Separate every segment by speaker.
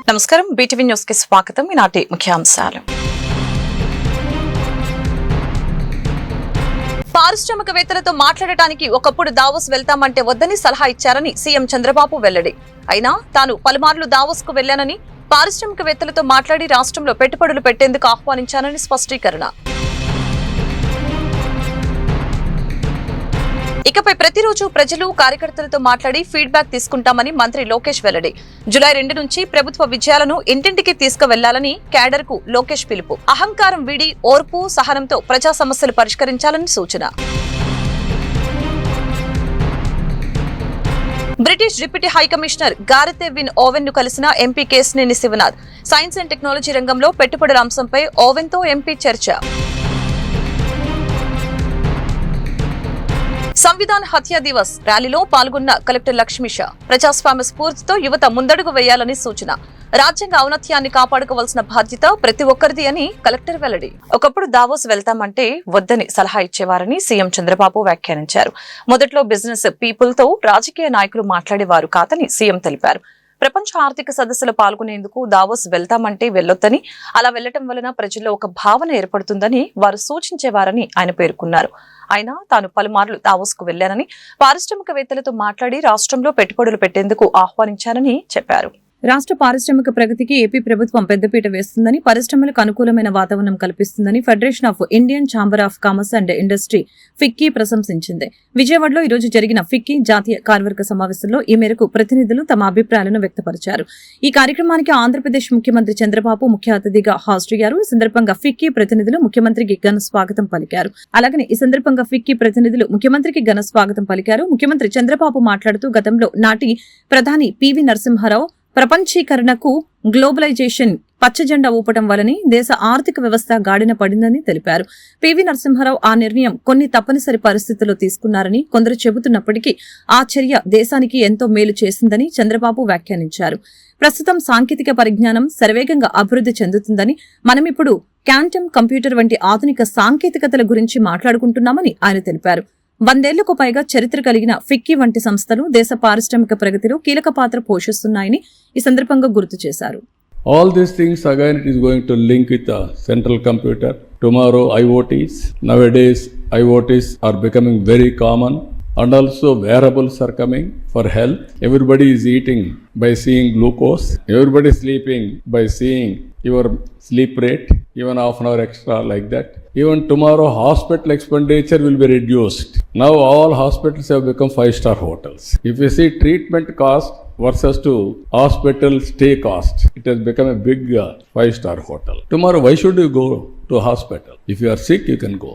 Speaker 1: నమస్కారం BTV news కి స్వాగతం. ఈనాటి ముఖ్యాంశాలు. పారిశ్రామికవేత్తలతో మాట్లాడటానికి ఒకప్పుడు దావోస్ వెళ్తామంటే వద్దని సలహా ఇచ్చారని సీఎం చంద్రబాబు వెల్లడి. అయినా తాను పలుమార్లు దావోస్ కు వెళ్లానని, పారిశ్రామికవేత్తలతో మాట్లాడి రాష్ట్రంలో పెట్టుబడులు పెట్టేందుకు ఆహ్వానించానని స్పష్టీకరణ. ఇకపై ప్రతిరోజు ప్రజలు కార్యకర్తలతో మాట్లాడి ఫీడ్బ్యాక్ తీసుకుంటామని మంత్రి లోకేష్ వెల్లడి. జూలై 2 నుంచి ప్రభుత్వ విజయాలను ఇంటింటికి తీసుకువెళ్లాలని క్యాడర్ కు లోకేష్ పిలుపు. అహంకారం వీడి ఓర్పు సహనంతో ప్రజా సమస్యలు పరిష్కరించాలని సూచన. British deputy high commissioner Gareth win Owen ను కలిసిన MP Kesineni Sivanath. Science and technology రంగంలో పెట్టుబడుల అంశంపై ఓవెన్ తో ఎంపీ చర్చ. సంవిధాన్ హత్యా దివస్ ర్యాలీలో పాల్గొన్న కలెక్టర్ లక్ష్మీషా. ప్రజాస్వామ్య స్ఫూర్తితో యువత ముందడుగు వేయాలని సూచన. రాజ్యాంగ ఔన్నత్యాన్ని కాపాడుకోవాల్సిన బాధ్యత ప్రతి ఒక్కరిది అని కలెక్టర్ వెల్లడి. ఒకప్పుడు దావోస్ వెళ్తామంటే వద్దని సలహా ఇచ్చేవారని సీఎం చంద్రబాబు వ్యాఖ్యానించారు. మొదట్లో బిజినెస్ పీపుల్ తో రాజకీయ నాయకులు మాట్లాడేవారు కాదని సీఎం తెలిపారు. ప్రపంచ ఆర్థిక సదస్సులో పాల్గొనేందుకు దావోస్ వెళ్తామంటే వెళ్లొద్దని, అలా వెళ్లటం వలన ప్రజల్లో ఒక భావన ఏర్పడుతుందని వారు సూచించేవారని ఆయన పేర్కొన్నారు. అయినా తాను పలుమార్లు దావోస్ కు వెళ్లానని, పారిశ్రామికవేత్తలతో మాట్లాడి రాష్ట్రంలో పెట్టుబడులు పెట్టేందుకు ఆహ్వానించానని చెప్పారు. రాష్ట్ర పారిశ్రామిక ప్రగతికి ఏపీ ప్రభుత్వం పెద్దపీట వేస్తుందని, పరిశ్రమలకు అనుకూలమైన వాతావరణం కల్పిస్తుందని federation of Indian chamber of commerce and industry FICCI ప్రశంసించింది. విజయవాడలో ఈ రోజు జరిగిన ఫిక్కీ జాతీయ కార్యవర్గ సమావేశంలో ఈ మేరకు ప్రతినిధులు తమ అభిప్రాయాలను వ్యక్తపరిచారు. ఈ కార్యక్రమానికి ఆంధ్రప్రదేశ్ ముఖ్యమంత్రి చంద్రబాబు ముఖ్య అతిథిగా హాజరయ్యారు. ఈ సందర్భంగా ఫిక్కీ ప్రతినిధులు ముఖ్యమంత్రికి ఘన స్వాగతం పలికారు. అలాగనే ఈ సందర్భంగా ఫిక్కీ ప్రతినిధులు ముఖ్యమంత్రికి ఘన స్వాగతం పలికారు. ముఖ్యమంత్రి చంద్రబాబు మాట్లాడుతూ గతంలో నాటి ప్రధాని పివి నరసింహారావు ప్రపంచీకరణకు గ్లోబలైజేషన్ పచ్చజెండా ఊపటం వలని దేశ ఆర్థిక వ్యవస్థ గాడిన పడిందని తెలిపారు. పివి నరసింహారావు ఆ నిర్ణయం కొన్ని తప్పనిసరి పరిస్థితుల్లో తీసుకున్నారని కొందరు చెబుతున్నప్పటికీ ఆ చర్య దేశానికి ఎంతో మేలు చేసిందని చంద్రబాబు వ్యాఖ్యానించారు. ప్రస్తుతం సాంకేతిక పరిజ్ఞానం శరవేగంగా అభివృద్ధి చెందుతుందని, మనమిప్పుడు క్వాంటమ్ కంప్యూటర్ వంటి ఆధునిక సాంకేతికతల గురించి మాట్లాడుకుంటున్నామని ఆయన తెలిపారు. 100 ఏళ్లకు పైగా చరిత్ర కలిగిన ఫిక్కీ వంటి సంస్థలు దేశ పారిశ్రామిక ప్రగతిలో కీలక పాత్ర పోషిస్తున్నాయని ఈ సందర్భంగా గుర్తు చేశారు.
Speaker 2: All these things again it is going to link with the central computer. Tomorrow IoTs. Nowadays IoTs are becoming very common, and also wearables are coming for health. Everybody is eating by seeing glucose. Everybody is sleeping by seeing your sleep rate, even half an hour extra like that. Even tomorrow hospital expenditure will be reduced. Now all hospitals have become 5-star hotels. If you see treatment cost versus to hospital stay cost, it has become a big 5-star hotel. Tomorrow why should you go to hospital? If you are sick you can go.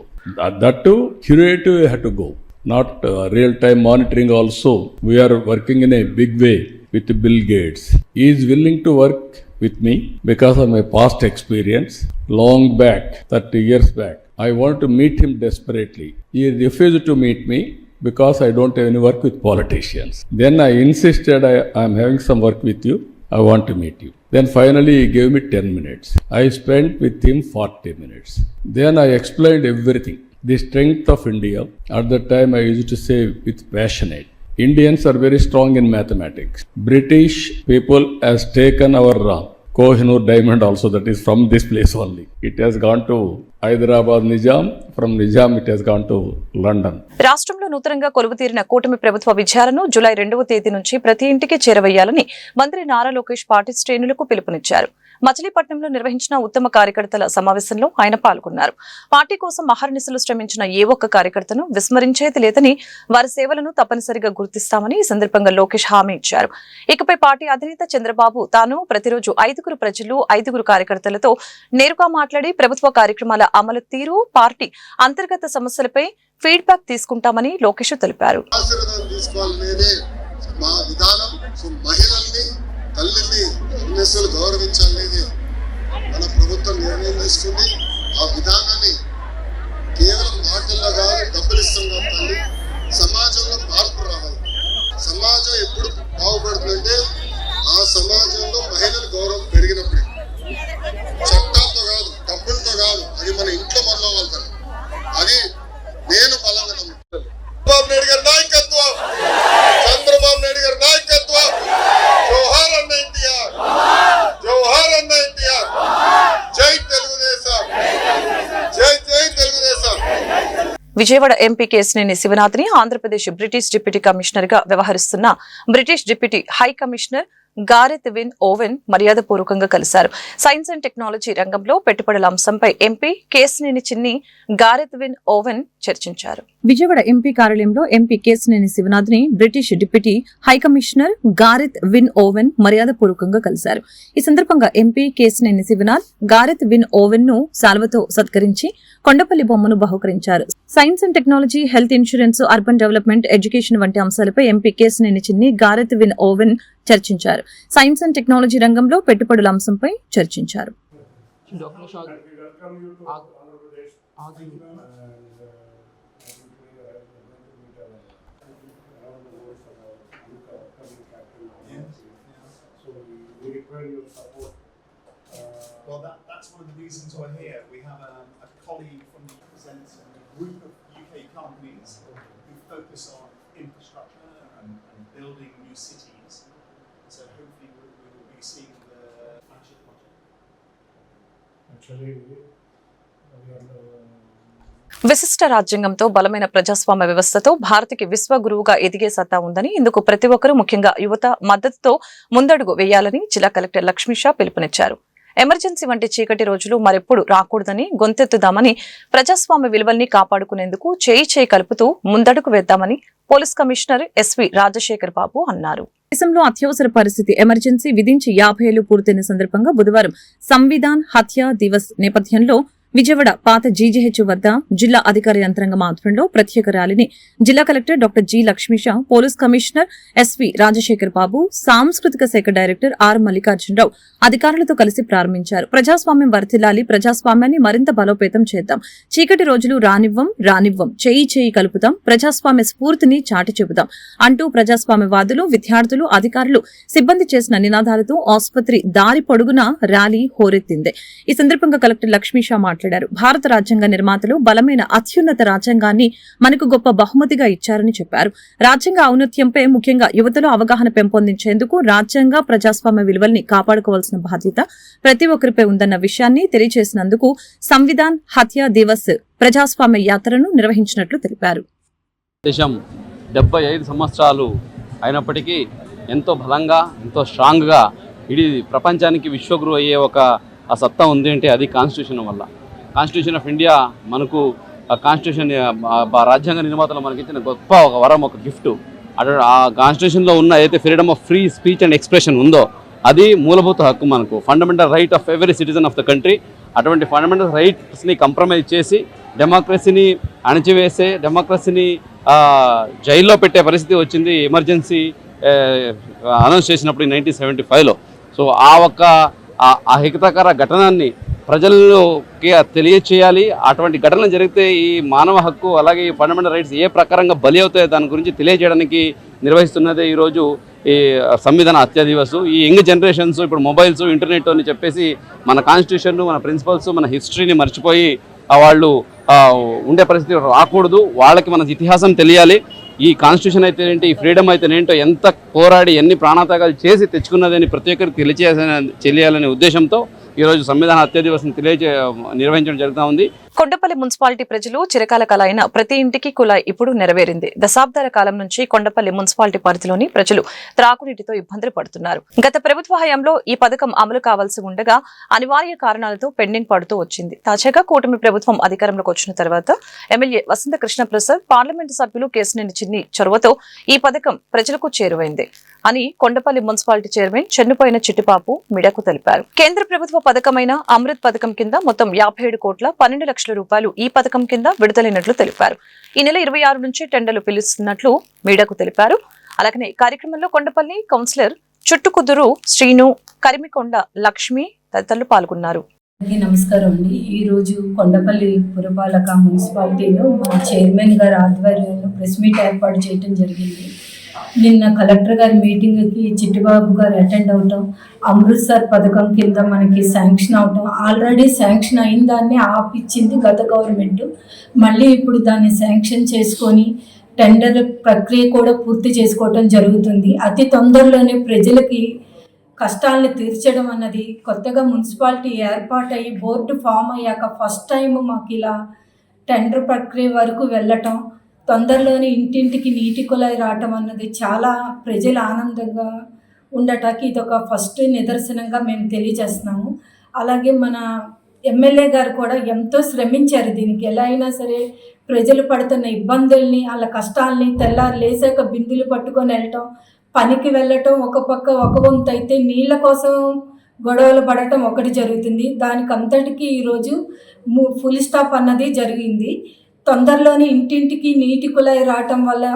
Speaker 2: That too curative you have to go. Not real-time monitoring also. We are working in a big way with Bill Gates. He is willing to work with me because of my past experience. Long back, 30 years back, I wanted to meet him desperately. He refused to meet me because I don't have any work with politicians. Then I insisted, I am having some work with you. I want to meet you. Then finally he gave me 10 minutes. I spent with him 40 minutes. Then I explained everything. The strength of India. At that time I used to say with passionate. Indians are very strong in mathematics. British people has taken our Kohinoor diamond also, that is from this place only. It has gone to Hyderabad Nizam. From Nizam it has gone to London.
Speaker 1: రాష్ట్రంలో నూతనంగా కొలువుతీరిన కూటమి ప్రభుత్వ విజయాలను July 2వ తేదీ నుంచి ప్రతి ఇంటికి చేరవేయాలని మంత్రి నారా లోకేష్ పార్టీ శ్రేణులకు పిలుపునిచ్చారు. మచిలీపట్నంలో నిర్వహించిన ఉత్తమ కార్యకర్తల సమావేశంలో ఆయన పాల్గొన్నారు. పార్టీ కోసం అహర్నిశలు శ్రమించిన ఏ ఒక్క కార్యకర్తను విస్మరించేది లేదని, వారి సేవలను తప్పనిసరిగా గుర్తిస్తామని ఈ సందర్భంగా లోకేష్ హామీ ఇచ్చారు. ఇకపై పార్టీ అధినేత చంద్రబాబు తాను ప్రతిరోజు 5 ప్రజలు 5 కార్యకర్తలతో నేరుగా మాట్లాడి ప్రభుత్వ కార్యక్రమాల అమలు తీరు, పార్టీ అంతర్గత సమస్యలపై ఫీడ్బ్యాక్ తీసుకుంటామని లోకేష్ తెలిపారు.
Speaker 3: తల్లిని అన్నేసలు గౌరవించాలనేది మన ప్రభుత్వం నిర్ణయం తీసుకుంది. ఆ విధానాన్ని కేవలం మాటల్లో కాదు, డబ్బులు ఇస్తాం తల్లి. సమాజంలో మార్పు రావాలి. సమాజం ఎప్పుడు బాగుపడుతుందంటే ఆ సమాజంలో మహిళల గౌరవం పెరిగినప్పుడు. చట్టాలతో కాదు, డబ్బులతో కాదు, అది మన ఇంట్లో మొదలవ్వాలి. అది నేను బలంగా నమ్ముతాను. చంద్రబాబు నాయుడు గారి నాయకత్వం, చంద్రబాబు నాయుడు గారి నాయకత్వం. జోహార్ అన్న India.
Speaker 1: Vijayawada MP Kesineni శివనాథ్ని Andhra Pradesh British deputy commissioner గా వ్యవహరిస్తున్న British deputy high commissioner Gareth win Owen మర్యాదపూర్వకంగా కలిశారు. సైన్స్ అండ్ టెక్నాలజీ రంగంలో పెట్టుబడుల అంశంపై MP Kesineni Chinni Gareth win Owen చర్చించారు. విజయవాడ ఎంపీ కార్యాలయంలో ఎంపీ కేశినేని శివనాథ్ ని British deputy high commissioner Gareth win Owen మర్యాదపూర్వకంగా కలిశారు. ఈ సందర్భంగా MP Kesineni Shivanath Gareth win Owen ను శాల్వతో సత్కరించి కొండపల్లి బొమ్మను బహుకరించారు. Science and technology, health insurance, urban development, education వంటి అంశాలపై MP Kesineni Chinni Gareth win Owen చర్చించారు. సైన్స్ అండ్ టెక్నాలజీ రంగంలో పెట్టుబడుల అంశంపై చర్చించారు.
Speaker 4: Well, that's one of the reasons we're here. We have a colleague from the presents a group of UK companies who focus on infrastructure and building new cities. So hopefully we will be seeing the flagship project.
Speaker 5: Actually,
Speaker 1: విశిష్ట రాజ్యాంగంతో బలమైన ప్రజాస్వామ్య వ్యవస్థతో భారత్కి విశ్వ గురువుగా ఎదిగే సత్తా ఉందని, ఇందుకు ప్రతి ఒక్కరూ ముఖ్యంగా యువత మద్దతుతో ముందడుగు వేయాలని జిల్లా కలెక్టర్ లక్ష్మీషా పిలుపునిచ్చారు. ఎమర్జెన్సీ వంటి చీకటి రోజులు మరెప్పుడు రాకూడదని గొంతెత్తుదామని, ప్రజాస్వామ్య విలువల్ని కాపాడుకునేందుకు చేయి కలుపుతూ ముందడుగు వేద్దామని పోలీస్ కమిషనర్ ఎస్వి రాజశేఖర్ బాబు అన్నారు. దేశంలో అత్యవసర పరిస్థితి ఎమర్జెన్సీ విధించి 50 ఏళ్లు పూర్తయిన సందర్భంగా బుధవారం సంవిధాన్ హత్యా దివస్ నేపథ్యంలో విజయవాడ పాత జీజీహెచ్ వద్ద జిల్లా అధికార యంత్రాంగం ఆధ్వర్యంలో ప్రత్యేక ర్యాలీని జిల్లా collector doctor G Lakshmisha, police commissioner S V Rajasekhar Babu, సాంస్కృతిక శాఖ డైరెక్టర్ ఆర్ మల్లికార్జునరావు అధికారులతో కలిసి ప్రారంభించారు. ప్రజాస్వామ్యం వర్ధిల్లాలి, ప్రజాస్వామ్యాన్ని మరింత బలోపేతం చేద్దాం, చీకటి రోజులు రానివ్వం, చేయి కలుపుతాం, ప్రజాస్వామ్య స్ఫూర్తిని చాటి చెబుతాం అంటూ ప్రజాస్వామ్యవాదులు, విద్యార్థులు, అధికారులు, సిబ్బంది చేసిన నినాదాలతో ఆసుపత్రి దారి పొడుగునా ర్యాలీ హోరెత్తింది. ఈ సందర్భంగా కలెక్టర్ లక్ష్మీషా మాట్లాడారు. భారత రాజ్యాంగ నిర్మాతలు బలమైన అత్యున్నత రాజ్యాంగాన్ని మనకు గొప్ప బహుమతిగా ఇచ్చారని చెప్పారు. రాజ్యాంగ ఔన్నత్యంపై ముఖ్యంగా యువతలో అవగాహన పెంపొందించేందుకు రాజ్యాంగ, ప్రజాస్వామ్య విలువల్ని కాపాడుకోవాల్సిన బాధ్యత ప్రతి ఒక్కరిపై ఉందన్న విషయాన్ని తెలియజేసినందుకు సంవిధాన్ హత్యా దివస్ ప్రజాస్వామ్య యాత్రను నిర్వహించినట్లు తెలిపారు.
Speaker 6: దేశం 75 సంవత్సరాలు అయినప్పటికీ ఎంతో బలంగా, ఎంతో స్ట్రాంగ్గా ఇది ప్రపంచానికి విశ్వగురు అయ్యే ఒక సత్తా ఉంది అంటే అది కాన్స్టిట్యూషన్ వల్ల. కాన్స్టిట్యూషన్ ఆఫ్ ఇండియా మనకు కాన్స్టిట్యూషన్ రాజ్యాంగ నిర్మాతలు మనకి ఇచ్చిన గొప్ప ఒక వరం, ఒక గిఫ్ట్. అటు ఆ కాన్స్టిట్యూషన్లో ఉన్న ఏదైతే freedom of free speech and expression ఉందో అది మూలభూత హక్కు, మనకు fundamental right of every citizen of the country. అటువంటి ఫండమెంటల్ రైట్స్ని కంప్రమైజ్ చేసి డెమోక్రసీని అణచివేసే, డెమోక్రసీని జైల్లో పెట్టే పరిస్థితి వచ్చింది ఎమర్జెన్సీ అనౌన్స్ చేసినప్పుడు 1975లో. సో ఆ హితకర ఘటనని ప్రజల్లోకి తెలియచేయాలి. అటువంటి ఘటనలు జరిగితే ఈ మానవ హక్కు అలాగే ఈ ఫండమెంటల్ రైట్స్ ఏ ప్రకారంగా బలి అవుతాయో దాని గురించి తెలియజేయడానికి నిర్వహిస్తున్నదే ఈరోజు ఈ సంవిధాన హత్యా దివస్. ఈ యంగ్ జనరేషన్స్ ఇప్పుడు మొబైల్స్, ఇంటర్నెట్ అని చెప్పేసి మన కాన్స్టిట్యూషన్, మన ప్రిన్సిపల్స్, మన హిస్టరీని మర్చిపోయి వాళ్ళు ఉండే పరిస్థితి రాకూడదు. వాళ్ళకి మన ఇతిహాసం తెలియాలి. ఈ కాన్స్టిట్యూషన్ అయితే ఏంటి, ఈ ఫ్రీడమ్ అయితే ఏంటో, ఎంత పోరాడి ఎన్ని ప్రాణాత్యాగాలు చేసి తెచ్చుకున్నదని ప్రతి ఒక్కరికి తెలియాలనే ఉద్దేశంతో ఈరోజు సంవిధాన హత్యా దివస్ని నిర్వహించడం జరుగుతూ ఉంది.
Speaker 1: కొండపల్లి మున్సిపాలిటీ ప్రజలు చిరకాల కల అయిన ప్రతి ఇంటికి కుళాయి ఇప్పుడు నెరవేరింది. దశాబ్దాల కాలం నుంచి కొండపల్లి మున్సిపాలిటీ పరిధిలోని ప్రజలు త్రాగునీటితో ఇబ్బందులు పడుతున్నారు. గత ప్రభుత్వ హయాంలో ఈ పథకం అమలు కావాల్సి ఉండగా అనివార్య కారణాలతో పెండింగ్ పడుతూ వచ్చింది. తాజాగా కూటమి ప్రభుత్వం అధికారంలోకి వచ్చిన తర్వాత ఎమ్మెల్యే వసంత కృష్ణ ప్రసాద్, పార్లమెంటు సభ్యులు కేశినేని చిన్ని చొరవతో ఈ పథకం ప్రజలకు చేరువైంది అని కొండపల్లి మున్సిపాలిటీ చైర్మన్ చెన్నుపోయిన చిట్టిపాపు మీడియాకు తెలిపారు. కేంద్ర ప్రభుత్వ పథకమైన అమృత్ పథకం కింద మొత్తం 57 కోట్ల 12 లక్షల రూపాయలు ఈ పథకం కింద విడుదలైనట్లు తెలిపారు. ఈ నెల 26 నుంచి టెండర్లు పిలుస్తున్నట్లు మీడియాకు తెలిపారు. అలాగనే కార్యక్రమంలో కొండపల్లి కౌన్సిలర్ చుట్టుకుదురు శ్రీను, కరిమికొండ లక్ష్మి తదితరులు పాల్గొన్నారు.
Speaker 7: నమస్కారం అండి. ఈరోజు కొండపల్లి పురపాలక మున్సిపాలిటీలో మన చైర్మన్ గారి ఆధ్వర్యంలో ప్రెస్ మీట్ ఏర్పాటు చేయడం జరిగింది. నిన్న కలెక్టర్ గారి మీటింగ్కి చిట్టిబాబు గారు అటెండ్ అవటం, అమృత్సర్ పథకం కింద మనకి శాంక్షన్ అవటం, ఆల్రెడీ శాంక్షన్ అయిన దాన్ని ఆపిచ్చింది గత గవర్నమెంట్. మళ్ళీ ఇప్పుడు దాన్ని శాంక్షన్ చేసుకొని టెండర్ ప్రక్రియ కూడా పూర్తి చేసుకోవటం జరుగుతుంది. అతి తొందరలోనే ప్రజలకి కష్టాలను తీర్చడం అన్నది, కొత్తగా మున్సిపాలిటీ ఏర్పాటయ్యి బోర్డు ఫామ్ అయ్యాక ఫస్ట్ టైం మాకు ఇలా టెండర్ ప్రక్రియ వరకు వెళ్ళటం, తొందరలోనే ఇంటింటికి నీటి కుళాయి రావటం అన్నది చాలా ప్రజల ఆనందంగా ఉండటానికి ఇదొక ఫస్ట్ నిదర్శనంగా మేము తెలియజేస్తున్నాము. అలాగే మన ఎమ్మెల్యే గారు కూడా ఎంతో శ్రమించారు దీనికి. ఎలా అయినా సరే ప్రజలు పడుతున్న ఇబ్బందుల్ని, వాళ్ళ కష్టాలని తెల్లారు లేసాక బిందులు పట్టుకొని వెళ్ళటం, పనికి వెళ్ళటం ఒక పక్క, ఒక వంతు అయితే నీళ్ళ కోసం గొడవలు పడటం ఒకటి జరుగుతుంది. దానికి అంతటికీ ఈరోజు ఫుల్ స్టాప్ అన్నది జరిగింది. తొందరలోనే ఇంటింటికి నీటి కుళాయి రావటం వల్ల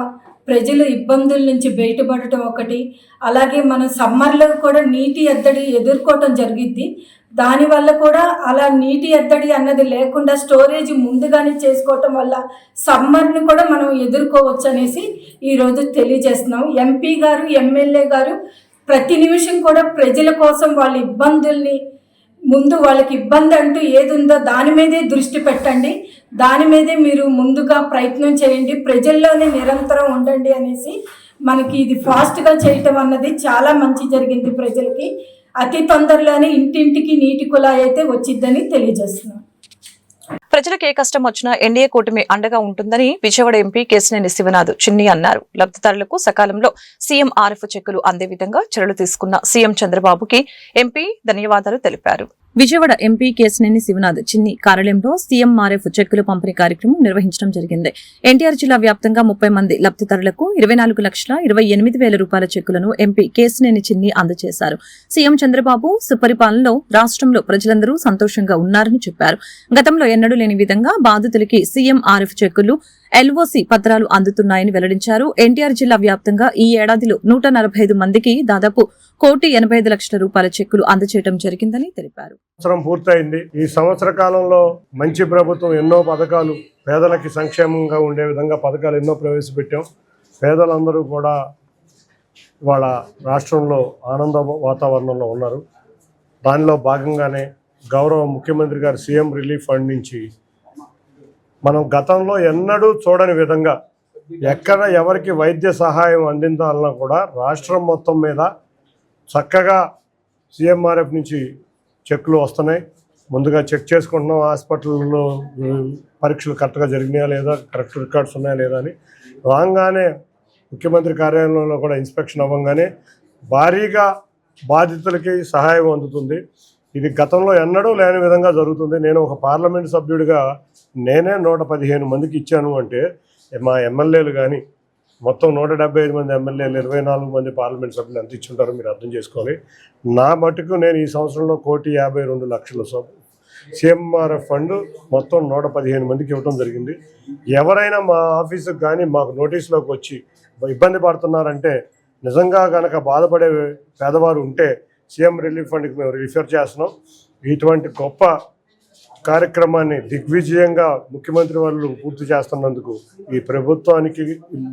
Speaker 7: ప్రజలు ఇబ్బందుల నుంచి బయటపడటం ఒకటి. అలాగే మనం సమ్మర్లో కూడా నీటి ఎద్దడి ఎదుర్కోవటం జరిగిద్ది. దానివల్ల కూడా అలా నీటి ఎద్దడి అన్నది లేకుండా స్టోరేజ్ ముందుగానే చేసుకోవటం వల్ల సమ్మర్ని కూడా మనం ఎదుర్కోవచ్చు అనేసి ఈరోజు తెలియజేస్తున్నాం. ఎంపీ గారు, ఎమ్మెల్యే గారు ప్రతి నిమిషం కూడా ప్రజల కోసం వాళ్ళ ఇబ్బందుల్ని, ముందు వాళ్ళకి ఇబ్బంది అంటూ ఏది ఉందో దాని మీదే దృష్టి పెట్టండి, దాని మీదే మీరు ముందుగా ప్రయత్నం చేయండి, ప్రజల్లోనే నిరంతరం ఉండండి అనేసి మనకి ఇది ఫాస్ట్గా చేయటం అన్నది చాలా మంచి జరిగింది. ప్రజలకి అతి తొందరలోనే ఇంటింటికి నీటి కుళాయి అయితే వచ్చిద్దని తెలియజేస్తున్నాం.
Speaker 1: ప్రజలకు ఏ కష్టం వచ్చినా ఎన్డీఏ కూటమి అండగా ఉంటుందని విజయవాడ ఎంపీ కేశినేని శివనాథ్ చిన్ని అన్నారు. లబ్ధిదారులకు సకాలంలో సీఎం ఆర్ఎఫ్ చెక్కులు అందే విధంగా చర్యలు తీసుకున్న సీఎం చంద్రబాబుకి ఎంపీ ధన్యవాదాలు తెలిపారు. విజయవాడ ఎంపీ కేశినేని శివనాథ్ చిన్ని కార్యాలయంలో సీఎం ఆర్ఎఫ్ చెక్కుల పంపిణీ కార్యక్రమం నిర్వహించడం జరిగింది. ఎన్టీఆర్ జిల్లా వ్యాప్తంగా 30 మంది లబ్ధిదారులకు 24,28,000 రూపాయల చెక్కులను ఎంపీ కేశినేని చిన్ని అందజేశారు. సీఎం చంద్రబాబు సుపరిపాలనలో రాష్ట్రంలో ప్రజలందరూ సంతోషంగా ఉన్నారని చెప్పారు. గతంలో ఎన్నడూ లేని విధంగా బాధితులకి సీఎం ఆర్ఎఫ్ చెక్కులు, ఎల్ఓసి పత్రాలు అందుతున్నాయని వెల్లడించారు. ఎన్టీఆర్ జిల్లా వ్యాప్తంగా ఈ ఏడాదిలో 145 మందికి దాదాపు 1,85,00,000 రూపాయల చెక్కులు అందజేయడం జరిగిందని తెలిపారు.
Speaker 5: సంవత్సరం పూర్తయింది. ఈ సంవత్సర కాలంలో మంచి ప్రభుత్వం ఎన్నో పథకాలు, పేదలకి సంక్షేమంగా ఉండే విధంగా పథకాలు ఎన్నో ప్రవేశపెట్టాం. పేదలందరూ కూడా వాళ్ళ రాష్ట్రంలో ఆనంద వాతావరణంలో ఉన్నారు. దానిలో భాగంగానే గౌరవ ముఖ్యమంత్రి గారు సీఎం రిలీఫ్ ఫండ్ నుంచి మనం గతంలో ఎన్నడూ చూడని విధంగా ఎక్కడ ఎవరికి వైద్య సహాయం అందించాలన్నా కూడా రాష్ట్రం మొత్తం మీద చక్కగా సీఎంఆర్ఎఫ్ నుంచి చెక్లు వస్తున్నాయి. ముందుగా చెక్ చేసుకుంటున్నాం హాస్పిటల్లో పరీక్షలు కరెక్ట్గా జరిగినాయా లేదా, కరెక్ట్ రికార్డ్స్ ఉన్నాయా లేదా అని. రాగానే ముఖ్యమంత్రి కార్యాలయంలో కూడా ఇన్స్పెక్షన్ అవ్వగానే భారీగా బాధితులకి సహాయం అందుతుంది. ఇది గతంలో ఎన్నడూ లేని విధంగా జరుగుతుంది. నేను ఒక పార్లమెంట్ సభ్యుడిగా నేనే 115 మందికి ఇచ్చాను అంటే మా ఎమ్మెల్యేలు కానీ మొత్తం 175 మంది ఎమ్మెల్యేలు, 24 మంది పార్లమెంట్ సభ్యులు ఎంత ఇచ్చుంటారో మీరు అర్థం చేసుకోవాలి. నా మటుకు నేను ఈ సంవత్సరంలో 1,52,00,000 సీఎంఆర్ఎఫ్ ఫండ్ మొత్తం 115 మందికి ఇవ్వడం జరిగింది. ఎవరైనా మా ఆఫీసుకు కానీ మాకు నోటీసులోకి వచ్చి ఇబ్బంది పడుతున్నారంటే, నిజంగా కనుక బాధపడే పేదవారు ఉంటే సీఎం రిలీఫ్ ఫండ్కి మేము రిఫర్ చేస్తున్నాం. ఇటువంటి గొప్ప కార్యక్రమాన్ని దిగ్విజయంగా ముఖ్యమంత్రి వాళ్ళు పూర్తి చేస్తున్నందుకు ఈ ప్రభుత్వానికి,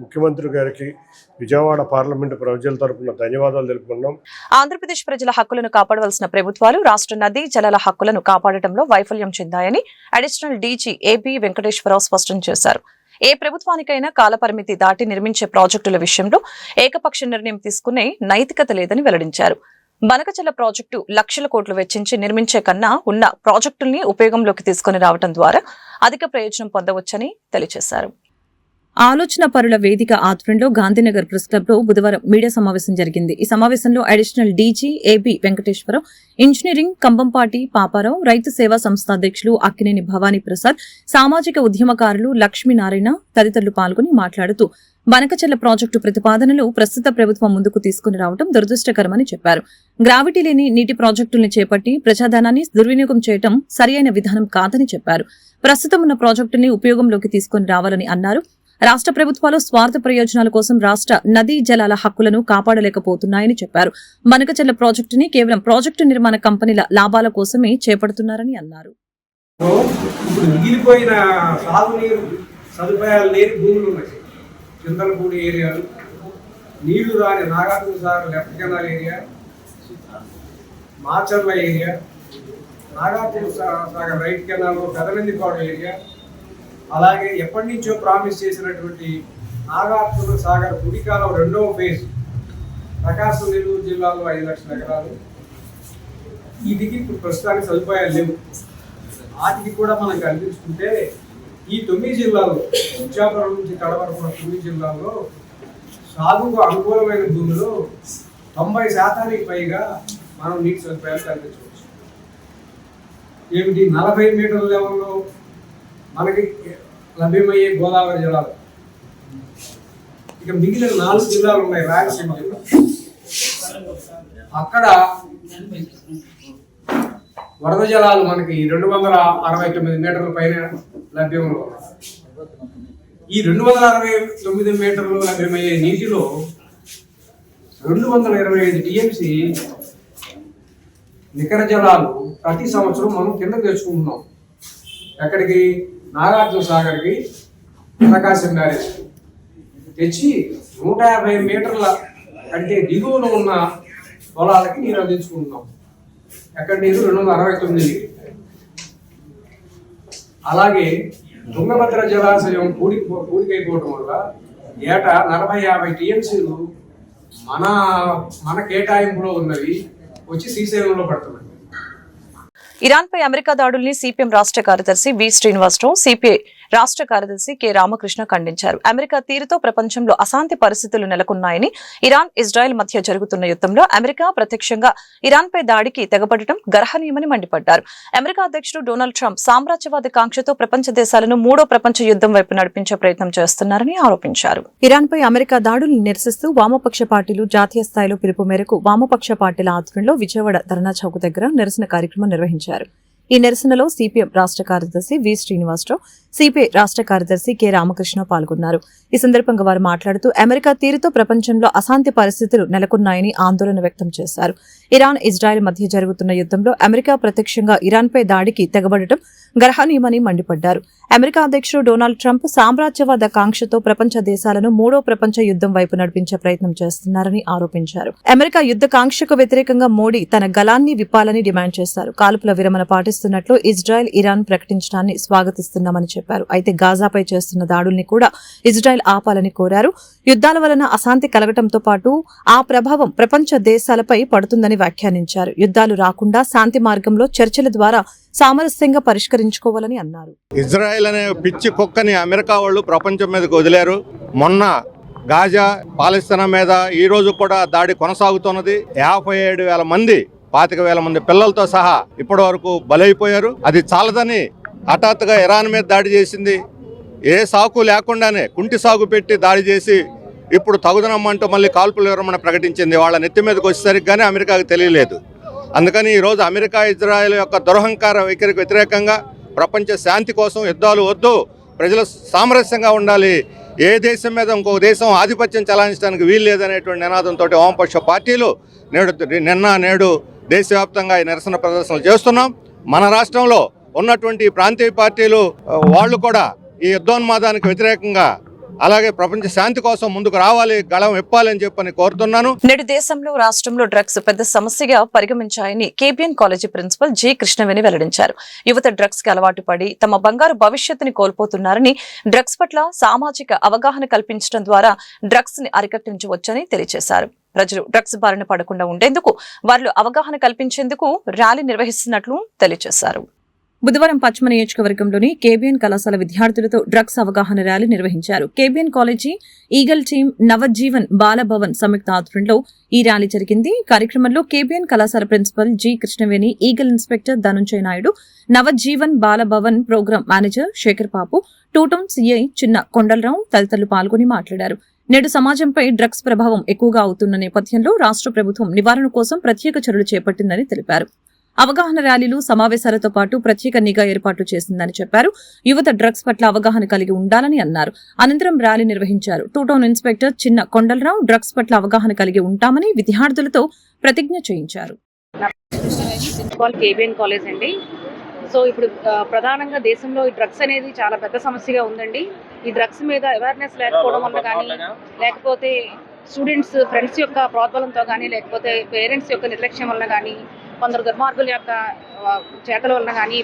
Speaker 5: ముఖ్యమంత్రి గారికి విజయవాడ పార్లమెంటు ప్రజల తరపున ధన్యవాదాలు తెలుపుకున్నాం.
Speaker 1: ఆంధ్రప్రదేశ్ ప్రజల హక్కులను కాపాడవలసిన ప్రభుత్వాలు రాష్ట్ర నదీ జలాల హక్కులను కాపాడటంలో వైఫల్యం చెందాయని అడిషనల్ డీజీ ఏబీ వెంకటేశ్వరరావు స్పష్టం చేశారు. ఏ ప్రభుత్వానికైనా కాలపరిమితి దాటి నిర్మించే ప్రాజెక్టుల విషయంలో ఏకపక్ష నిర్ణయం తీసుకునే నైతికత లేదని వెల్లడించారు. బనకచర్ల ప్రాజెక్టు లక్షల కోట్లు వెచ్చించి నిర్మించే కన్నా ఉన్న ప్రాజెక్టుల్ని ఉపయోగంలోకి తీసుకుని రావడం ద్వారా అధిక ప్రయోజనం పొందవచ్చని తెలియజేశారు. ఆలోచన పరుల వేదిక ఆధ్వర్యంలో గాంధీనగర్ ప్రెస్ క్లబ్ లో బుధవారం మీడియా సమావేశం జరిగింది. ఈ సమావేశంలో additional DG AB Venkateswararao, engineering Kambampati Paparao, రైతు సేవా సంస్థ అధ్యక్షులు అక్కినేని భవానీ ప్రసాద్, సామాజిక ఉద్యమకారులు లక్ష్మీనారాయణ తదితరులు పాల్గొని మాట్లాడుతూ బనకచర్ల ప్రాజెక్టు ప్రతిపాదనలు ప్రస్తుత ప్రభుత్వం ముందుకు తీసుకుని రావడం దురదృష్టకరమని చెప్పారు. గ్రావిటీ లేని నీటి ప్రాజెక్టుల్ని చేపట్టి ప్రజాధనాన్ని దుర్వినియోగం చేయడం సరియైన విధానం కాదని చెప్పారు. ప్రస్తుతం ఉన్న ప్రాజెక్టుల్ని ఉపయోగంలోకి తీసుకుని రావాలని అన్నారు. రాష్ట్ర ప్రభుత్వాలు స్వార్థ ప్రయోజనాల కోసం రాష్ట్ర నదీ జలాల హక్కులను కాపాడలేకపోతున్నాయని చెప్పారు. బనకచర్ల ప్రాజెక్టుని కేవలం ప్రాజెక్టు నిర్మాణ కంపెనీల లాభాల కోసమే చేపడుతున్నారని అన్నారు.
Speaker 8: ఇప్పుడు మిగిలిపోయిన సాగునీరు సదుపాయాలు లేని భూములు ఉన్నాయి. చింతలపూడి ఏరియాలు, నీళ్లు రాని Nagarjuna Sagar left canal area, Macherla area, Nagarjuna Sagar right canal, Pedanandipadu area, అలాగే ఎప్పటి నుంచో ప్రామిస్ చేసినటువంటి నాగార్జున సాగర్ కుడికాలం 2వ ఫేజ్ ప్రకాశం నెల్లూరు జిల్లాలో 5 లక్షల ఎకరాలు. వీటికి ఇప్పుడు ప్రస్తుతానికి సదుపాయాలు లేవు. వాటికి కూడా మనం కల్పించుకుంటే ఈ 9 జిల్లాల్లో, ఇచ్చాపురం నుంచి కడప వరకు 9 జిల్లాల్లో సాగుకు అనుకూలమైన భూమిలో 90% పైగా మనం నీటి సదుపాయాలు కల్పించవచ్చు. ఏమిటి 40 మీటర్ల లెవెల్లో మనకి లభ్యమయ్యే గోదావరి జలాలు. ఇక మిగిలిన 4 జిల్లాలు ఉన్నాయి, రాయలసీమ జిల్లా. అక్కడ వరద జలాలు మనకి 269 మీటర్ల పైన లభ్యంలో ఉన్నాయి. ఈ 269 మీటర్లు లభ్యమయ్యే నీటిలో 225 టీఎంసీ నికర జలాలు ప్రతి సంవత్సరం మనం కిందకు తెచ్చుకుంటున్నాం. ఎక్కడికి? నాగార్జున సాగర్కి, ప్రకాశం బ్యారేజ్ తెచ్చి 150 మీటర్ల అంటే దిగువన ఉన్న పొలాలకి నీరు అందించుకుంటున్నాం. ఎక్కడ నీరు? 269. అలాగే తుంగభద్ర జలాశయం పూడికైపోవడం వల్ల ఏటా 40-50 టీఎంసీలు మన కేటాయింపులో ఉన్నవి వచ్చి శ్రీశైలంలో పడుతున్నాయి.
Speaker 1: ఇరాన్పై అమెరికా దాడుల్ని సిపిఎం రాష్ట్ర కార్యదర్శి వి శ్రీనివాసరావు, సిపిఐ రాష్ట్ర కార్యదర్శి కె రామకృష్ణ ఖండించారు. అమెరికా తీరుతో ప్రపంచంలో అశాంతి పరిస్థితులు నెలకొన్నాయని, ఇరాన్ ఇజ్రాయెల్ మధ్య జరుగుతున్న యుద్ధంలో అమెరికా ప్రత్యక్షంగా ఇరాన్పై దాడికి తెగబడటం గర్హనీయమని మండిపడ్డారు. అమెరికా అధ్యక్షుడు డొనాల్డ్ ట్రంప్ సామ్రాజ్యవాద కాంక్షతో ప్రపంచ దేశాలను మూడో ప్రపంచ యుద్ధం వైపు నడిపించే ప్రయత్నం చేస్తున్నారని ఆరోపించారు. ఇరాన్పై అమెరికా దాడుల్ని నిరసిస్తూ వామపక్ష పార్టీలు జాతీయ స్థాయిలో పిలుపు మేరకు వామపక్ష పార్టీల ఆధ్వర్యంలో విజయవాడ ధర్నా చౌక్ దగ్గర నిరసన కార్యక్రమం నిర్వహించారు. ఈ నిరసనలో సిపిఎం రాష్ట్ర కార్యదర్శి వి శ్రీనివాసరావు, సిపిఐ రాష్ట్ర కార్యదర్శి కె రామకృష్ణ పాల్గొన్నారు. ఈ సందర్భంగా వారు మాట్లాడుతూ అమెరికా తీరుతో ప్రపంచంలో అశాంతి పరిస్థితులు నెలకొన్నాయని ఆందోళన వ్యక్తం చేశారు. ఇరాన్ ఇజ్రాయెల్ మధ్య జరుగుతున్న యుద్ధంలో అమెరికా ప్రత్యక్షంగా ఇరాన్పై దాడికి తెగబడటం గర్హనీయమని మండిపడ్డారు. అమెరికా అధ్యక్షుడు డొనాల్డ్ ట్రంప్ సామ్రాజ్యవాద కాంక్షతో ప్రపంచ దేశాలను మూడో ప్రపంచ యుద్ధం వైపు నడిపించే ప్రయత్నం చేస్తున్నారని ఆరోపించారు. అమెరికా యుద్ధ కాంక్షకు వ్యతిరేకంగా మోడీ తన గలాన్ని విప్పాలని డిమాండ్ చేశారు. కాల్పుల విరమణ పాటిస్తున్నట్లు ఇజ్రాయెల్, ఇరాన్ ప్రకటించడాన్ని స్వాగతిస్తున్నామని చెప్పారు. అయితే గాజాపై చేస్తున్న దాడుల్ని కూడా ఇజ్రాయెల్ ఆపాలని కోరారు. యుద్ధాల వలన అశాంతి కలగటంతో పాటు ఆ ప్రభావం ప్రపంచ దేశాలపై పడుతుందని వ్యాఖ్యానించారు. యుద్ధాలు రాకుండా శాంతి మార్గంలో చర్చల ద్వారా సామరస్యంగా పరిష్కరించుకోవాలని అన్నారు.
Speaker 9: ఇజ్రాయెల్ అనే పిచ్చి కుక్కని అమెరికా వాళ్ళు ప్రపంచం మీదకి వదిలారు. మొన్న గాజా, పాలస్తీనా మీద ఈ రోజు కూడా దాడి కొనసాగుతున్నది. 57,000 మంది, 25,000 మంది పిల్లలతో సహా ఇప్పటి వరకు బలైపోయారు. అది చాలదని హఠాత్తుగా ఇరాన్ మీద దాడి చేసింది. ఏ సాకు లేకుండానే కుంటి సాగు పెట్టి దాడి చేసి ఇప్పుడు తగుదనమ్మంటూ మళ్ళీ కాల్పుల విరమణ ప్రకటించింది. వాళ్ళ నెత్తి మీదకి వచ్చేసరికి కానీ అమెరికాకు తెలియలేదు. అందుకని ఈరోజు అమెరికా ఇజ్రాయెల్ యొక్క దురహంకార వైఖరికి వ్యతిరేకంగా ప్రపంచ శాంతి కోసం యుద్ధాలు వద్దు, ప్రజలు సామరస్యంగా ఉండాలి, ఏ దేశం మీద ఇంకొక దేశం ఆధిపత్యం చెలాయించడానికి వీలు లేదనేటువంటి నినాదంతో వామపక్ష పార్టీలు నేడు దేశవ్యాప్తంగా ఈ నిరసన ప్రదర్శనలు చేస్తున్నాం. మన రాష్ట్రంలో ఉన్నటువంటి ప్రాంతీయ పార్టీలు వాళ్ళు కూడా ఈ యుద్ధోన్మాదానికి వ్యతిరేకంగా అలాగే ప్రపంచ శాంతి కోసం ముందుకు రావాలి, గళం ఇప్పాలని చెప్పని కోరుతున్నాను.
Speaker 1: నేడు దేశంలో, రాష్ట్రంలో డ్రగ్స్ పెద్ద సమస్యగా పరిగమించాయని KBN college principal G Krishnaveni వెల్లడించారు. యువత డ్రగ్స్ కి అలవాటు పడి తమ బంగారు భవిష్యత్తుని కోల్పోతున్నారని, డ్రగ్స్ పట్ల సామాజిక అవగాహన కల్పించడం ద్వారా డ్రగ్స్ ని అరికట్టించవచ్చని తెలియజేశారు. ప్రజలు డ్రగ్స్ బారిన పడకుండా ఉండేందుకు వారిలో అవగాహన కల్పించేందుకు ర్యాలీ నిర్వహిస్తున్నట్లు తెలియజేశారు. బుధవారం పశ్చిమ నియోజకవర్గంలోని కేబిఎన్ కళాశాల విద్యార్థులతో డ్రగ్స్ అవగాహన ర్యాలీ నిర్వహించారు. KBN college, eagle team, Navajeevan Balabhavan సంయుక్త ఆధ్వర్యంలో ఈ ర్యాలీ జరిగింది. కార్యక్రమంలో కేబిఎన్ కళాశాల principal G Krishnaveni, eagle inspector Dhanunjaya Naidu, Navajeevan Balabhavan program manager Sekhar Babu, two town CI Chinna Kondalarao తదితరులు పాల్గొని మాట్లాడారు. నేడు సమాజంపై డ్రగ్స్ ప్రభావం ఎక్కువగా అవుతున్న నేపథ్యంలో రాష్ట్ర ప్రభుత్వం నివారణ కోసం ప్రత్యేక చర్యలు చేపట్టిందని తెలిపారు. అవగాహన ర్యాలీలు, సమావేశాలతో పాటు ప్రత్యేక నిఘా ఏర్పాట్లు చేసిందని చెప్పారు. యువత డ్రగ్స్ పట్ల అవగాహన కలిగి ఉండాలని అన్నారు. అనంతరం ర్యాలీ నిర్వహించారు. టూటౌన్ ఇన్స్పెక్టర్ చిన్న కొండలరావు డ్రగ్స్ పట్ల అవగాహన కలిగి ఉంటామని విద్యార్థులతో ప్రతిజ్ఞ చేయించారు.
Speaker 10: కేబిఎన్ కాలేజ్ అండి. సో ఇప్పుడు ప్రధానంగా దేశంలో ఈ డ్రగ్స్ అనేది చాలా పెద్ద సమస్యగా ఉందండి. ఈ డ్రగ్స్ మీద అవేర్నెస్ లేకపోవడం వల్ల కానీ, లేకపోతే స్టూడెంట్స్ ఫ్రెండ్స్ యొక్క ప్రోద్బలంతో కానీ, లేకపోతే పేరెంట్స్ యొక్క నిర్లక్ష్యం వల్ల కానీ, కొందరు దుర్మార్గుల యొక్క చేతల వలన కానీ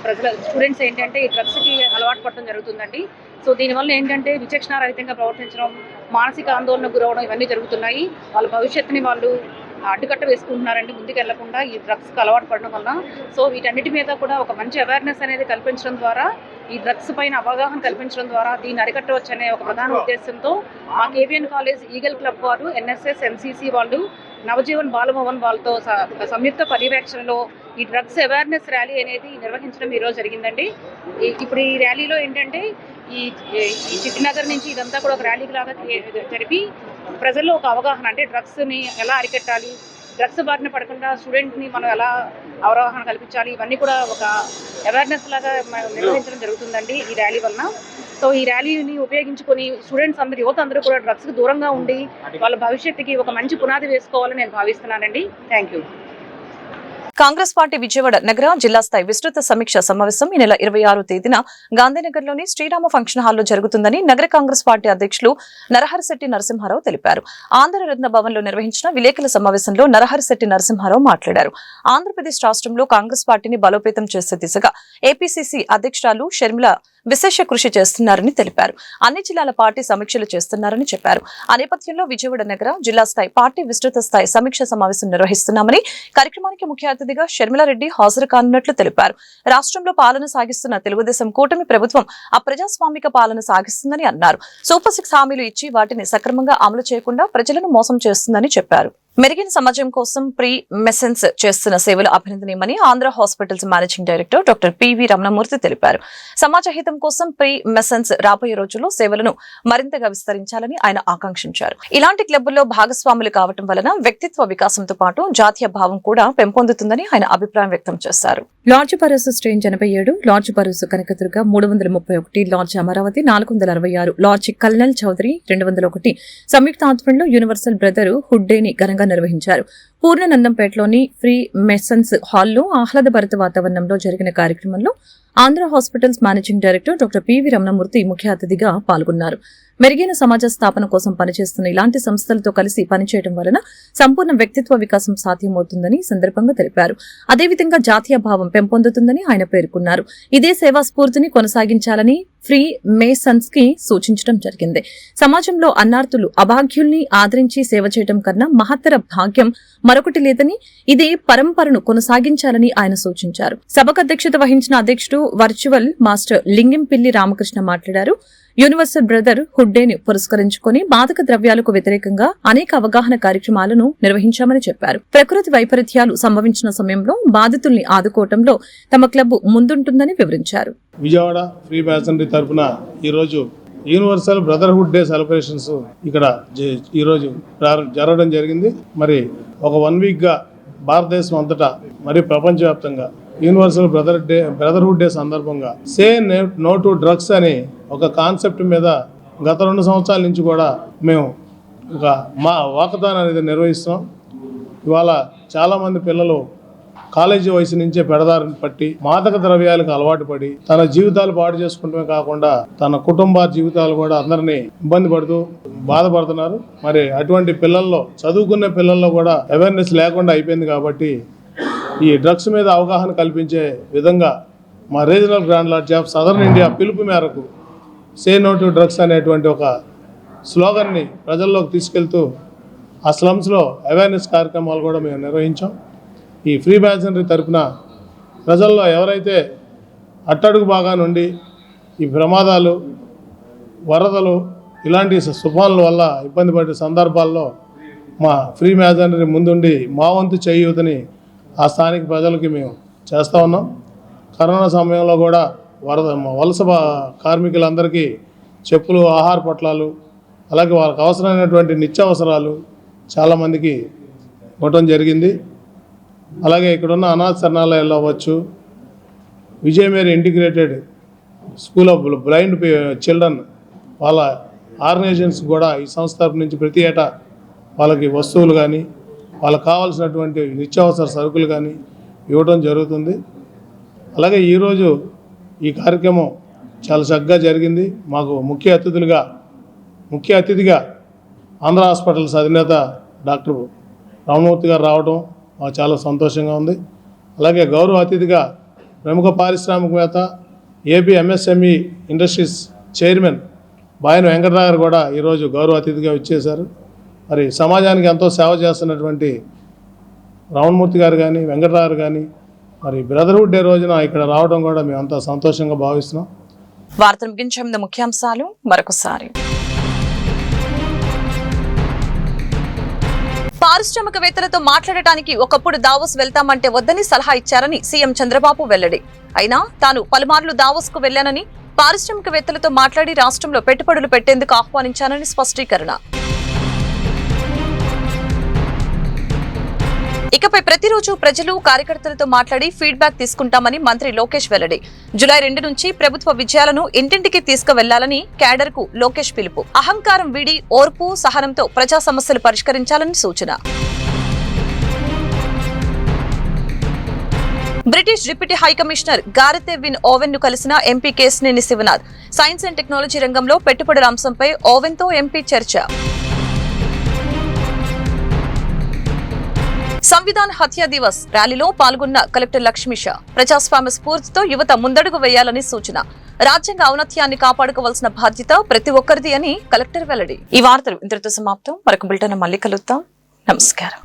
Speaker 10: స్టూడెంట్స్ ఏంటంటే ఈ డ్రగ్స్కి అలవాటు పడటం జరుగుతుందండి. సో దీనివల్ల ఏంటంటే విచక్షణారహితంగా ప్రవర్తించడం, మానసిక ఆందోళనకు గురవడం ఇవన్నీ జరుగుతున్నాయి. వాళ్ళ భవిష్యత్తుని వాళ్ళు అడ్డుకట్ట వేసుకుంటున్నారండి ముందుకు వెళ్లకుండా ఈ డ్రగ్స్కి అలవాటు పడడం వల్ల. సో వీటన్నిటి మీద కూడా ఒక మంచి అవేర్నెస్ అనేది కల్పించడం ద్వారా, ఈ డ్రగ్స్ పైన అవగాహన కల్పించడం ద్వారా దీన్ని అరికట్టవచ్చు అనే ఒక ప్రధాన ఉద్దేశంతో మా కేవీఎన్ కాలేజ్ ఈగల్ క్లబ్ వారు, ఎన్ఎస్ఎస్, ఎన్సీసీ వాళ్ళు, నవజీవన్ బాలభవన్ వాళ్ళతో సంయుక్త పర్యవేక్షణలో ఈ డ్రగ్స్ అవేర్నెస్ ర్యాలీ అనేది నిర్వహించడం ఈరోజు జరిగిందండి. ఇప్పుడు ఈ ర్యాలీలో ఏంటంటే ఈ చిట్టినగర్ నుంచి ఇదంతా కూడా ఒక ర్యాలీకి లాగా జరిపి ప్రజల్లో ఒక అవగాహన, అంటే డ్రగ్స్ని ఎలా అరికట్టాలి, డ్రగ్స్ బారిన పడకుండా స్టూడెంట్ని మనం ఎలా అవగాహన కల్పించాలి, ఇవన్నీ కూడా ఒక అవేర్నెస్ లాగా నిర్వహించడం జరుగుతుందండి ఈ ర్యాలీ వలన. సో ఈ ర్యాలీని ఉపయోగించుకొని స్టూడెంట్స్ అందరూ, యువత అందరూ కూడా డ్రగ్స్కి దూరంగా ఉండి వాళ్ళ భవిష్యత్తుకి ఒక మంచి పునాది వేసుకోవాలని నేను భావిస్తున్నానండి. Thank you.
Speaker 1: Congress party Vijayawada నగర జిల్లా స్థాయి విస్తృత సమీక్ష సమావేశం ఈ నెల 26వ తేదీన గాంధీనగర్లోని శ్రీరామ ఫంక్షన్ హాల్లో జరుగుతుందని నగర కాంగ్రెస్ పార్టీ అధ్యక్షులు నరహరిశెట్టి నరసింహారావు తెలిపారు. ఆంధ్రరత్న భవన్లో నిర్వహించిన విలేకరుల సమావేశంలో నరహరిశెట్టి నరసింహారావు మాట్లాడారు. ఆంధ్రప్రదేశ్ రాష్ట్రంలో కాంగ్రెస్ పార్టీని బలోపేతం చేసే దిశగా ఏపీసీసీ అధ్యక్షురాలు షర్మిల విశేష కృషి చేస్తున్నారని తెలిపారు. అన్ని జిల్లాల పార్టీ సమీక్షలు చేస్తున్నారని చెప్పారు. ఆ నేపథ్యంలో విజయవాడ నగర జిల్లా స్థాయి పార్టీ విస్తృత స్థాయి సమీక్ష సమావేశం నిర్వహిస్తున్నామని, కార్యక్రమానికి ముఖ్య అతిథిగా షర్మిలారెడ్డి హాజరు కానున్నట్లు తెలిపారు. రాష్ట్రంలో పాలన సాగిస్తున్న తెలుగుదేశం కూటమి ప్రభుత్వం అప్రజాస్వామిక పాలన సాగిస్తుందని అన్నారు. సూపర్ 6 హామీలు ఇచ్చి వాటిని సక్రమంగా అమలు చేయకుండా ప్రజలను మోసం చేస్తుందని చెప్పారు. మెరుగైన సమాజం కోసం ప్రీ మెసెన్స్ చేస్తున్న సేవలు అభినందనీయమని Andhra hospitals managing director doctor PV Ramanamurthy తెలిపారు. సమాజ హితం కోసం ప్రీ మెసెన్స్ రాబోయే రోజుల్లో సేవలను మరింతగా విస్తరించాలని ఆయన ఆకాంక్షించారు. ఇలాంటి క్లబ్బుల్లో భాగస్వాములు కావడం వలన వ్యక్తిత్వ వికాసంతో పాటు జాతీయ భావం కూడా పెంపొందుతుందని ఆయన అభిప్రాయం వ్యక్తం చేశారు. లార్జ్ భరోసా strain 87, lodge Bharosa Kanakadurga 331, lodge Amaravati 466, lodge colonel Chowdary 201 సంయుక్త ఆధ్వర్యంలో యూనివర్సల్ బ్రదర్ హుడ్ డేని ఘనంగా నిర్వహించారు. పూర్ణనందంపేటలోని ఫ్రీ మెసన్స్ హాల్లో ఆహ్లాదభరిత వాతావరణంలో జరిగిన కార్యక్రమంలో Andhra hospitals managing director doctor PV Ramanamurthy ముఖ్య అతిథిగా పాల్గొన్నారు. మెరుగైన సమాజ స్థాపన కోసం పనిచేస్తున్న ఇలాంటి సంస్థలతో కలిసి పనిచేయడం వలన సంపూర్ణ వ్యక్తిత్వ వికాసం సాధ్యమవుతుందని సందర్భంగా తెలిపారు. అదేవిధంగా జాతీయ భావం పెంపొందుతుందని ఆయన పేర్కొన్నారు. ఇదే సేవా స్ఫూర్తిని కొనసాగించాలని ఫ్రీ మేసన్స్ కి సూచించడం జరిగింది. సమాజంలో అన్నార్తులు, అభాగ్యుల్ని ఆదరించి సేవ చేయడం కన్నా మహత్తర భాగ్యం మరొకటి లేదని, ఇదే పరంపరను కొనసాగించాలని ఆయన సూచించారు. సభకు అధ్యక్షత వహించిన అధ్యక్షుడు వర్చువల్ మాస్టర్ లింగంపిల్లి రామకృష్ణ మాట్లాడారు. యూనివర్సల్ బ్రదర్ హుడ్ డేని పురస్కరించుకుని మాదక ద్రవ్యాలకు వ్యతిరేకంగా అనేక అవగాహన కార్యక్రమాలను నిర్వహించామని చెప్పారు. ప్రకృతి వైపరీత్యాలు సంభవించిన సమయంలో బాధితుల్ని ఆదుకోవడంలో తమ క్లబ్ ముందుంటుందని వివరించారు.
Speaker 11: విజయవాడ ఫ్రీ ప్యాసెంజరీ తరఫున ఈరోజు యూనివర్సల్ బ్రదర్హుడ్ డే సెలబ్రేషన్స్ ఇక్కడ ఈరోజు జరగడం జరిగింది. మరి ఒక 1 వీక్గా భారతదేశం అంతటా మరి ప్రపంచవ్యాప్తంగా యూనివర్సల్ బ్రదర్హుడ్ డే సందర్భంగా సే నో టు డ్రగ్స్ అనే ఒక కాన్సెప్ట్ మీద గత 2 సంవత్సరాల నుంచి కూడా మేము ఒక వాకథాన్ అనేది నిర్వహిస్తున్నాం. ఇవాళ చాలామంది పిల్లలు కాలేజీ వయసు నుంచే పెడదారిని పట్టి మాదక ద్రవ్యాలకు అలవాటు పడి తన జీవితాలు పాడు చేసుకుంటమే కాకుండా తన కుటుంబ జీవితాలు కూడా అందరినీ ఇబ్బంది పడుతూ బాధపడుతున్నారు. మరి అటువంటి పిల్లల్లో, చదువుకునే పిల్లల్లో కూడా అవేర్నెస్ లేకుండా అయిపోయింది. కాబట్టి ఈ డ్రగ్స్ మీద అవగాహన కల్పించే విధంగా మా regional grand lodge of southern India పిలుపు మేరకు సే నో టు డ్రగ్స్ అనేటువంటి ఒక స్లోగన్ని ప్రజల్లోకి తీసుకెళ్తూ ఆ స్లమ్స్లో అవేర్నెస్ కార్యక్రమాలు కూడా మేము నిర్వహించాం. ఈ ఫ్రీ ప్యాసెంజరీ తరఫున ప్రజల్లో ఎవరైతే అట్టడుగు భాగా నుండి ఈ ప్రమాదాలు, వరదలు, ఇలాంటి తుఫాన్ల వల్ల ఇబ్బంది పడే సందర్భాల్లో మా ఫ్రీ ప్యాసెంజరీ ముందుండి మా వంతు చేయూతని ఆ స్థానిక ప్రజలకి మేము చేస్తూ ఉన్నాం. కరోనా సమయంలో కూడా వలస కార్మికులందరికీ చెప్పులు, ఆహార పొట్లాలు, అలాగే వాళ్ళకి అవసరమైనటువంటి నిత్యావసరాలు చాలామందికి ఇవ్వటం జరిగింది. అలాగే ఇక్కడున్న అనాథ శరణాలయాల్లో అవ్వచ్చు, Vijaya Mary integrated school of blind children వాళ్ళ ఆర్గనైజేషన్స్ కూడా ఈ సంస్థ నుంచి ప్రతి ఏటా వాళ్ళకి వస్తువులు కానీ వాళ్ళకి కావాల్సినటువంటి నిత్యావసర సరుకులు కానీ ఇవ్వడం జరుగుతుంది. అలాగే ఈరోజు ఈ కార్యక్రమం చాలా చక్కగా జరిగింది. మాకు ముఖ్య అతిథిగా ఆంధ్ర హాస్పిటల్స్ అధినేత డాక్టర్ రామమూర్తి గారు రావడం మాకు చాలా సంతోషంగా ఉంది. అలాగే గౌరవ అతిథిగా ప్రముఖ పారిశ్రామికవేత్త, AP MSME industries chairman Bayana Venkatarao గారు కూడా ఈరోజు గౌరవ అతిథిగా ఇచ్చేశారు. మరి సమాజానికి ఎంతో సేవ చేస్తున్నటువంటి రావణమూర్తి గారు కానీ వెంకటరావు కానీ మరి బ్రదర్హుడ్ డే రోజున ఇక్కడ రావడం కూడా మేమంతా సంతోషంగా భావిస్తున్నాం.
Speaker 1: వార్తలు ముగించే ముందు ముఖ్యాంశాలు మరొకసారి. పారిశ్రామికవేత్తలతో మాట్లాడటానికి ఒకప్పుడు దావోస్ వెళ్తామంటే వద్దని సలహా ఇచ్చారని సీఎం చంద్రబాబు వెల్లడి. అయినా తాను పలుమార్లు దావోస్ కు వెళ్లానని, పారిశ్రామికవేత్తలతో మాట్లాడి రాష్ట్రంలో పెట్టుబడులు పెట్టేందుకు ఆహ్వానించానని స్పష్టీకరణ. ఇకపై ప్రతిరోజు ప్రజలు కార్యకర్తలతో మాట్లాడి ఫీడ్బ్యాక్ తీసుకుంటామని మంత్రి లోకేష్ వెల్లడి. జూలై 2 నుంచి ప్రభుత్వ విజయాలను ఇంటింటికి తీసుకువెళ్లాలని క్యాడర్ కు లోకేష్ పిలుపు. అహంకారం వీడి ఓర్పు సహనంతో ప్రజా సమస్యలు పరిష్కరించాలని సూచన. British deputy high commissioner Gareth Wynn Owen ను కలిసిన MP Kesineni Sivanath. Science and technology రంగంలో పెట్టుబడుల అంశంపై ఓవెన్ తో ఎంపీ చర్చ. సంవిధాన్ హత్య దివస్ ర్యాలీలో పాల్గొన్న కలెక్టర్ లక్ష్మీష. ప్రజాస్వామ్య స్ఫూర్తితో యువత ముందడుగు వేయాలని సూచన. రాజ్యాంగ ఔన్నత్యాన్ని కాపాడుకోవాల్సిన బాధ్యత ప్రతి ఒక్కరిది అని కలెక్టర్ వెల్లడి. ఈ వార్తలు ఇంతటితో సమాప్తం. మరొక బులెటిన్ మళ్ళీ కలుద్దాం. నమస్కారం.